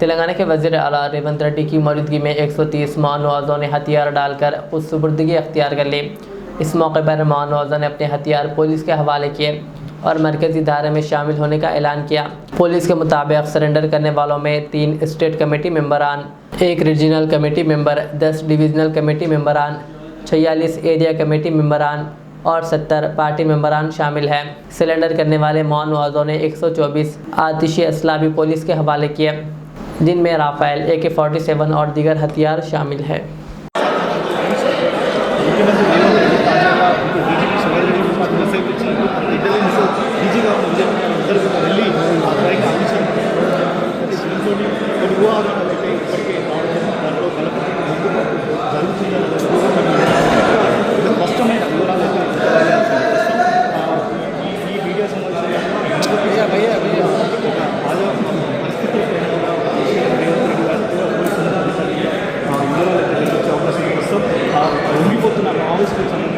तेलंगाना के वज़ीर आला रेवंत रेड्डी की मौजूदगी में 130 माओवादियों ने हथियार डालकर खुद सुपुर्दगी अख्तियार कर ली। इस मौके पर माओवादियों ने अपने हथियार पुलिस के हवाले किए और मरकजी धारे में शामिल होने का ऐलान किया। पुलिस के मुताबिक सरेंडर करने वालों में 3 स्टेट कमेटी मेंबरान, 1 regional committee member, 10 divisional committee मेंबरान, 46 एरिया कमेटी मेंबरान और 70 पार्टी मेंबरान शामिल हैं। सरेंडर करने वाले माओवादियों ने 124 आतिशी असला भी पुलिस के हवाले किए, जिनमें राफेल, AK-47 और दीगर हथियार शामिल हैं। ఉండిపోతున్న మావోయిస్టులకు